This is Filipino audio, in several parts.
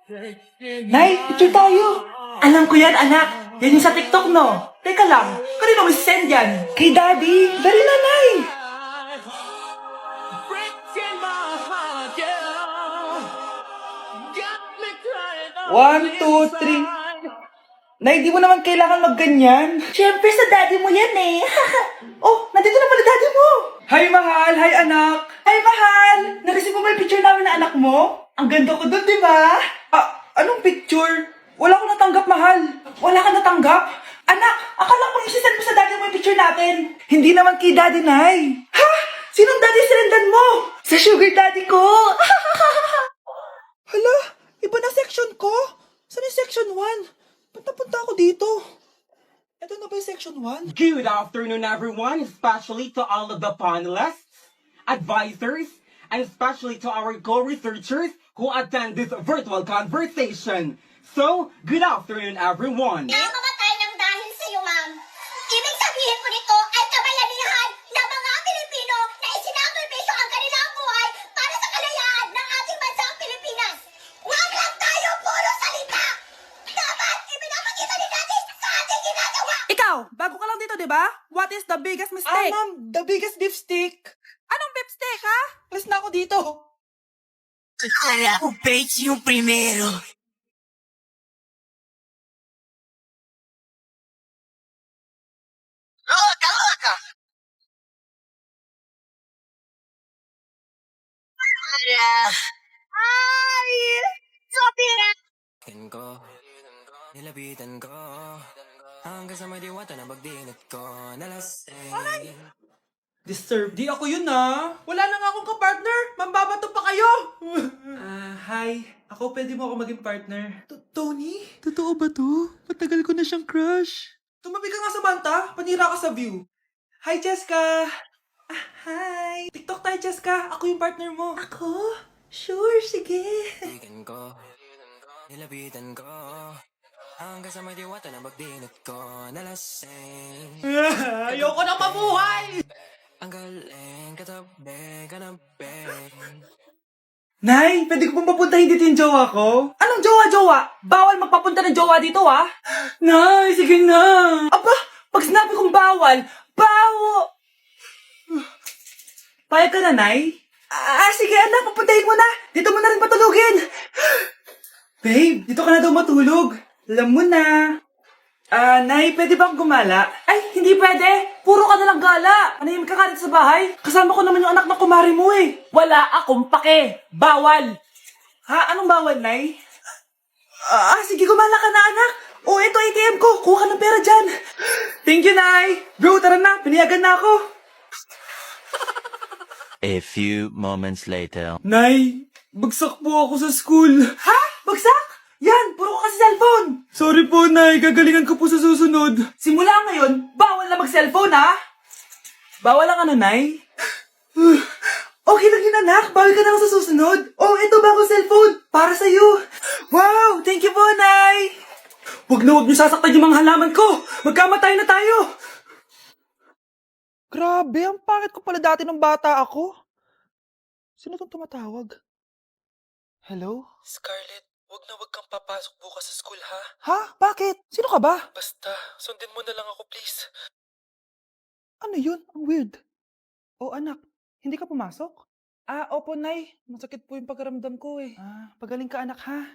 Nay, picture tayo. Alam ko yan, anak. Yan yung sa TikTok, no? Teka lang, kanino mo send yan? Kay Daddy. Dali na, Nay. 1, 2, 3. Nay, di mo naman kailangan magganyan. Siyempre sa daddy mo yan eh. Oh, nandito na pala daddy mo. Hi, mahal. Hi, anak. Hi, mahal. Nareceive mo ba yung picture namin na anak mo? Ang ganda ko doon, di ba? Anong picture? Wala akong natanggap, mahal. Wala ka natanggap? Anak, akala ko isisend mo sa daddy mo yung picture natin. Hindi naman kay daddy, Nay. Ha? Sinong daddy sirendan mo? Sa sugar daddy ko. Hala, iba na section ko. Saan yung section 1? Punta ako dito. Ito na ba yung section 1? Good afternoon, everyone, especially to all of the panelists, advisors, and especially to our co-researchers who attend this virtual conversation. So, good afternoon, everyone. Namamatay ng dahil sa iyo, ma'am. Ibig sabihin ko nito ay kabayanihan ng mga Pilipino na isinakripisyo ang kanilang buhay para sa kalayaan ng ating bansang Pilipinas. Huwag lang tayo puro salita! Dapat ipinapakita din natin sa ating ginagawa! Ikaw, bago ka lang dito, di ba? What is the biggest mistake? Ma'am, the biggest beef stick. Anong beef steak, ha? Alis na ako dito. Kaya ko page yung primero. Loka, loka! Ay! Sopira! Ko, nilapitan ko hanggang sa madiwata na bagdinat ko nalasing. Disturb. Di ako yun Wala na nga akong kapartner. Mambabato pa kayo. Hi. Ako, pwede mo ako maging partner. Tony? Totoo ba to? Matagal ko na siyang crush. Tumabi ka nga sa banta. Panira ka sa view. Hi, Cheska. Hi. TikTok tayo, Cheska. Ako yung partner mo. Ako? Sure, sige. Ikan ko, nilapitan ko hanggang sa madiwata na bagdinat ko nalasing. Ayoko na mabuhay. Ang galing, katabi. Nay, pwede ko pong papuntahin dito yung jowa ko? Anong jowa-jowa? Bawal magpapunta ng jowa dito, Nay, sige na. Aba, pag sinabi kong bawal, Payag ka na, Nay? Sige anak, papuntahin mo na. Dito mo na rin patulugin. Babe, dito ka na daw matulog. Alam mo na. Nay, pwede bang gumala? Ay, hindi pwede. Puro ka nalang gala. Manahimik ka nga dito sa bahay. Kasama ko naman yung anak ng kumari mo eh. Wala akong pake. Bawal. Ha? Anong bawal, Nay? Sige, gumala ka na, anak. Ito ATM ko. Kuha ka ng pera dyan. Thank you, Nay. Bro, tara na. Pinayagan na ako. A few moments later. Nay, bagsak po ako sa school. Ha? Bagsak? Yan, puro ka kasi cellphone. Sorry po, Nay. Gagalingan ko po sa susunod. Simula ngayon, bawal na mag-cellphone, ha? Bawal ang ano, Nay? Okay lang yun, anak. Bawal ka na sa susunod. Ito bagong cellphone. Para sa'yo. Wow, thank you po, Nay. Huwag niyo sasaktan yung mga halaman ko. Magkamatay na tayo. Grabe, ang pangit ko pala dati nung bata ako. Sino tong tumatawag? Hello? Scarlett, wag kang papasok bukas sa school, ha? Ha? Bakit? Sino ka ba? Basta, sundin mo na lang ako, please. Ano yun? Ang weird. Anak, hindi ka pumasok? Opo, Nay. Masakit po yung pagkaramdam ko eh. Pagaling ka, anak, ha?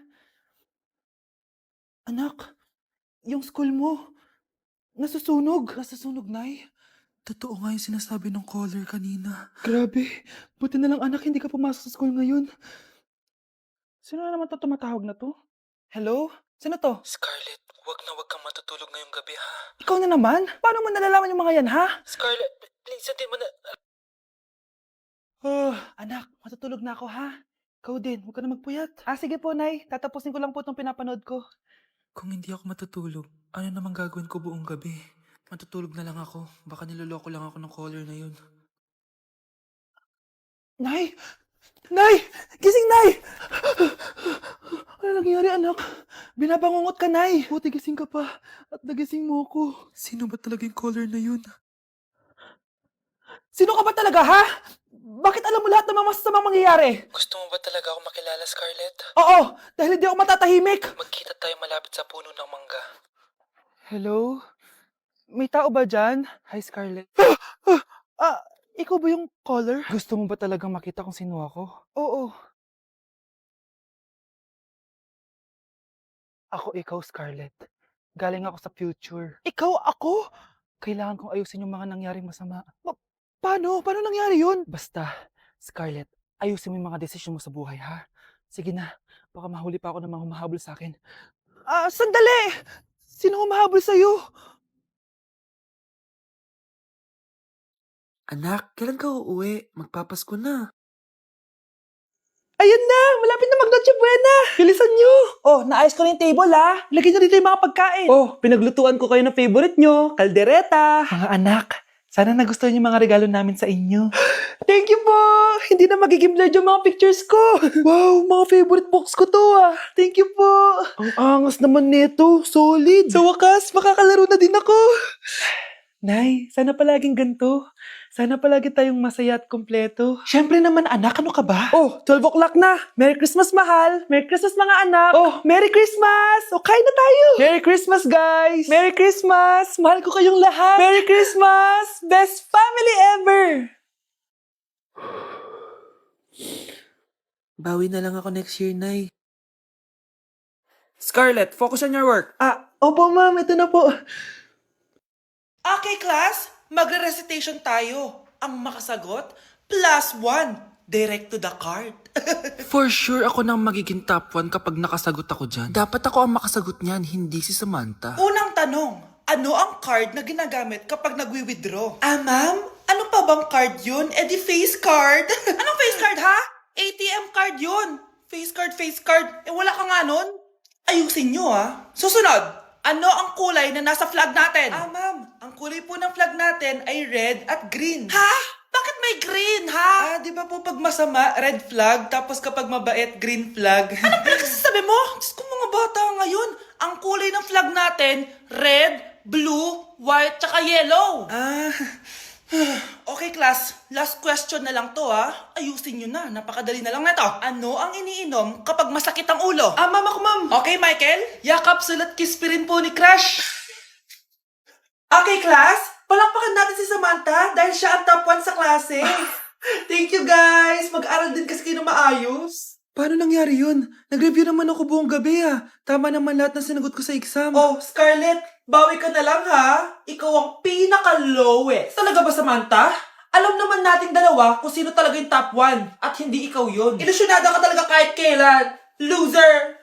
Anak, yung school mo, nasusunog. Nasusunog, Nay? Totoo nga yung sinasabi ng caller kanina. Grabe. Buti na lang, anak, hindi ka pumasok sa school ngayon. Sino na naman to tumatawag na to? Hello? Sino to? Scarlett, wag kang matutulog ngayong gabi, ha? Ikaw na naman? Paano mo nalalaman yung mga yan, ha? Scarlett, please, sundin mo na... Anak, matutulog na ako, ha? Ikaw din, huwag ka na magpuyat. Sige po, Nay. Tatapusin ko lang po itong pinapanood ko. Kung hindi ako matutulog, ano namang gagawin ko buong gabi? Matutulog na lang ako. Baka niloloko lang ako ng caller na yun. Nay! Nay! Gising, Nay! Ano nangyari, anak? Binabangungot ka, Nay. Buti gising ka pa. At nagising mo ako. Sino ba talaga yung caller na yun? Sino ka ba talaga, ha? Bakit alam mo lahat ng mga masasamang mangyayari? Gusto mo ba talaga ako makilala, Scarlett? Oo, dahil hindi ako matatahimik. Magkita tayo malapit sa puno ng mangga. Hello? May tao ba dyan? Hi, Scarlett. Ikaw ba yung caller? Gusto mo ba talagang makita kung sino ako? Oo. Ako ikaw, Scarlett. Galing ako sa future. Ikaw ako? Kailangan kong ayusin yung mga nangyaring masama. Paano? Paano nangyari yun? Basta, Scarlett, ayusin mo yung mga desisyon mo sa buhay, ha? Sige na, baka mahuli pa ako ng mga humahabol sa akin. Sandali! Sino humahabol sa'yo? Anak, kailan ka uuwi? Magpapasko na. Ayun na! Malapit na mag-Noche Buena! Bilisan nyo! Oh, naayos ko na yung table, ha? Lagyan nyo dito yung mga pagkain. Oh, pinaglutuan ko kayo ng favorite nyo, kaldereta. Mga anak, sana nagustuhan yung mga regalo namin sa inyo. Thank you po! Hindi na magiging blurred yung mga pictures ko. Wow, mga favorite box ko to, ah. Thank you po. Ang angas naman nito. Solid. Sa wakas, makakalaro na din ako. Nay, sana palaging ganito. Sana palagi tayong masaya at kumpleto. Siyempre naman anak, ano ka ba? Oh, 12 o'clock na. Merry Christmas, mahal. Merry Christmas, mga anak. Oh, Merry Christmas! O, kain na tayo. Merry Christmas, guys. Merry Christmas. Mahal ko kayong lahat. Merry Christmas. Best family ever. Bawi na lang ako next year, Nay. Scarlett, focus on your work. Opo, ma'am. Ito na po. Okay, class, magre-recitation tayo. Ang makasagot, +1. Direct to the card. For sure, ako nang magiging top 1 kapag nakasagot ako dyan. Dapat ako ang makasagot niyan, hindi si Samantha. Unang tanong, ano ang card na ginagamit kapag nagwi-withdraw? Ma'am? Ano pa bang card yun? Di face card. Anong face card, ha? ATM card yun. Face card. Wala ka nga nun? Ayusin nyo, ha? Susunod, ano ang kulay na nasa flag natin? Ma'am, ang kulay po ng flag natin ay red at green. Ha? Bakit may green, ha? Di ba po pag masama, red flag, tapos kapag mabait, green flag? Anong pinagsasabi mo? Diyos ko, mga bata ngayon. Ang kulay ng flag natin, red, blue, white, tsaka yellow. Okay, class. Last question na lang to, ha? Ayusin nyo na. Napakadali na lang na to. Ano ang iniinom kapag masakit ang ulo? Ma'am ako, ma'am. Okay, Michael? Yakap, sulat, kiss pa rin po ni Crush. Okay, class. Palakpakan natin si Samantha dahil siya ang top 1 sa klase. Thank you, guys. Mag-aral din kasi kayo na maayos. Paano nangyari yun? Nag-review naman ako buong gabi, ah. Tama naman lahat ng sinagot ko sa exam. Oh, Scarlett, bawi ka na lang, ha? Ikaw ang pinaka-lowest. Talaga ba, Samantha? Alam naman nating dalawa kung sino talaga yung top 1 at hindi ikaw yun. Ilusyonada ka talaga kahit kailan. Loser!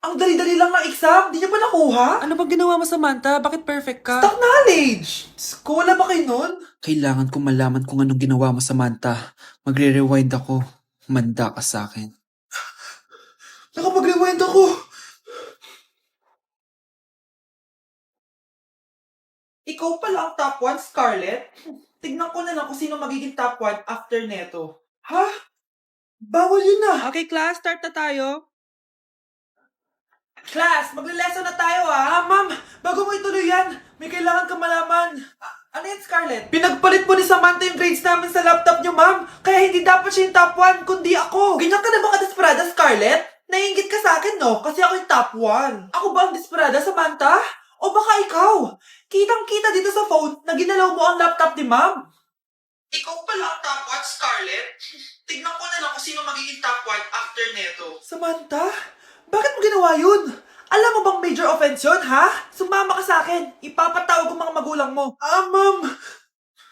Ang dali-dali lang ng exam, di niya pa nakuha? Ano bang ginawa mo, Samantha? Bakit perfect ka? Stock knowledge! Diyos ko, wala ba kayo nun? Kailangan kong malaman kung anong ginawa mo, Samantha. Magre-rewind ako. Manda ka sa akin. Nakapag-rewind ako. Ikaw pala ang top 1, Scarlett? Tignan ko na lang kung sino magiging top 1 after neto. Ha? Bawal yun na. Okay, class, start na tayo. Class, magle-lesson na tayo, ha? Ma'am, bago mo ituloy yan, may kailangan ka malaman. Ano yan, Scarlett? Pinagpalit po ni Samantha yung grades namin sa laptop niyo, ma'am. Kaya hindi dapat siya yung top 1, kundi ako. Ganyan ka na ba ka-desperada, Scarlett? Naiingit ka sa akin, no? Kasi ako yung top 1. Ako ba ang desperada, Samantha? O baka ikaw? Kitang-kita dito sa phone na ginalaw mo ang laptop ni ma'am. Ikaw pala ang top 1, Scarlett? Tignan ko na lang kung sino magiging top 1 after neto. Samantha? Bakit mo ginawa yun? Alam mo bang major offense yun, ha? Sumama ka sa akin. Ipapatawag ko mga magulang mo. Ma'am.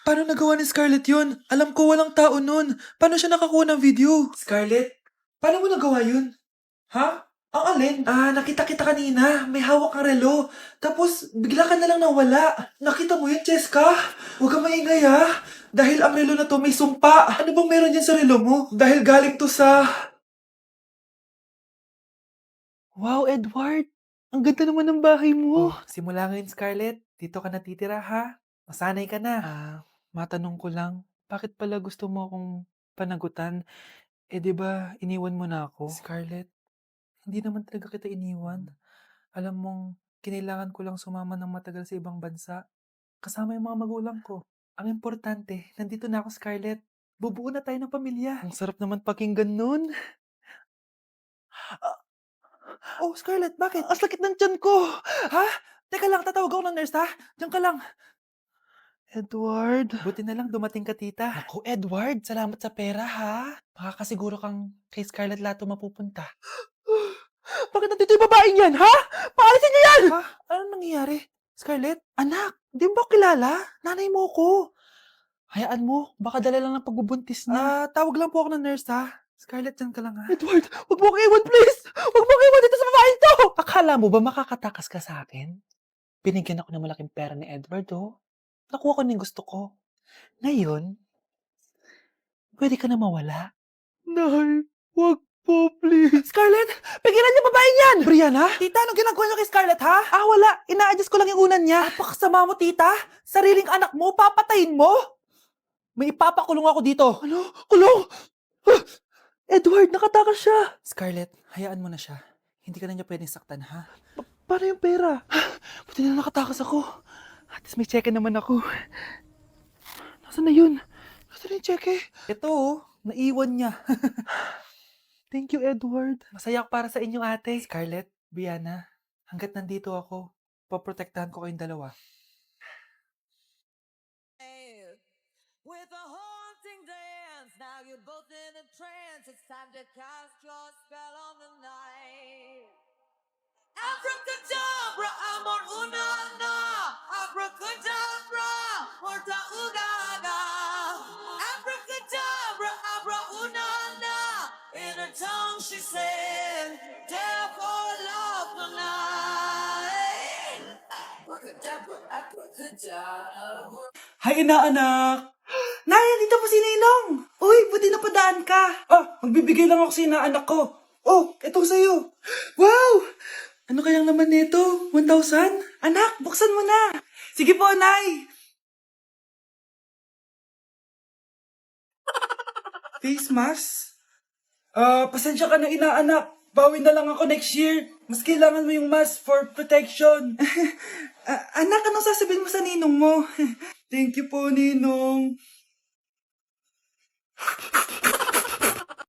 Paano nagawa ni Scarlett yun? Alam ko walang tao nun. Paano siya nakakuha ng video? Scarlett, paano mo nagawa yun? Ha? Ang alin? Nakita kita kanina. May hawak kang relo. Tapos, bigla ka na lang nawala. Nakita mo yun, Cheska? Huwag kang maingay, ha? Dahil ang relo na to may sumpa. Ano bang meron dyan sa relo mo? Dahil galing to sa... Wow, Edward! Ang ganda naman ng bahay mo. Simula ngayon, Scarlett. Dito ka natitira, ha? Masanay ka na. Matanong ko lang, bakit pala gusto mo akong panagutan? Di ba iniwan mo na ako? Scarlett, hindi naman talaga kita iniwan. Alam mong, kinailangan ko lang sumama ng matagal sa ibang bansa. Kasama yung mga magulang ko. Ang importante, nandito na ako, Scarlett. Bubuo na tayo ng pamilya. Ang sarap naman pakinggan nun. Oh, Scarlett, bakit? Ang sakit ng tiyan ko. Ha? Teka lang, tatawag ako ng nurse, ha? Diyan ka lang. Edward. Buti na lang dumating ka, tita. Ako, Edward, salamat sa pera, ha? Makakasiguro kang kay Scarlett Lato mapupunta. Bakit nandito yung babaeng yan, ha? Paalisin niyo yan! Ha? Anong nangyayari? Scarlett? Anak, di mo ba ako kilala? Nanay mo ko. Hayaan mo, baka dala lang ng pagbubuntis niya. Tawag lang po ako ng nurse, ha? Scarlett, dyan ka lang, ha? Edward, huwag mo akong iwan, please! Huwag mo akong iwan dito sa babaeng to! Akala mo ba makakatakas ka sa akin? Binigyan ako ng malaking pera ni Edward, oh. Nakuha ko na yung gusto ko. Ngayon, pwede ka na mawala. Nay, wag po, please. Scarlett, pigilan niyo babaeng yan! Brianna? Tita, anong ginagawa niyo kay Scarlett, ha? Wala. Ina-adjust ko lang yung unan niya. Napakasama mo, tita. Sariling anak mo, papatayin mo? May ipapakulong ako dito. Ano? Kulong? Edward, nakatakas siya. Scarlett, hayaan mo na siya. Hindi ka na niya pwedeng saktan, ha? Paano yung pera? Buti na nakatakas ako. At least may cheque naman ako. Nasaan na yun? Nasaan na yung cheque? Ito, naiwan niya. Thank you, Edward. Masaya ako para sa inyo, ate. Scarlett, Brianna, hanggat nandito ako, poprotektahan ko kayong dalawa. With a haunting dance, now you're both in a trance. It's time to cast your spell on the night. Abracadabra, amor una na. Abracadabra, morta ugaga. Abracadabra, abra una na. In her tongue she said, "Death or love tonight." Abracadabra, abracadabra. Hay, inaanak! Nay, dito po si Ninong! Uy, buti napadaan ka! Magbibigay lang ako sa inaanak ko. Oh, ito sa'yo. Wow! Ano kayang naman nito? 1,000? Anak, buksan mo na! Sige po, Nay! Face mask? Pasensya ka na, inaanak. Bawi na lang ako next year. Mas kailangan mo yung mask for protection. Anak, anong sasabihin mo sa ninong mo? Thank you po, Ninong.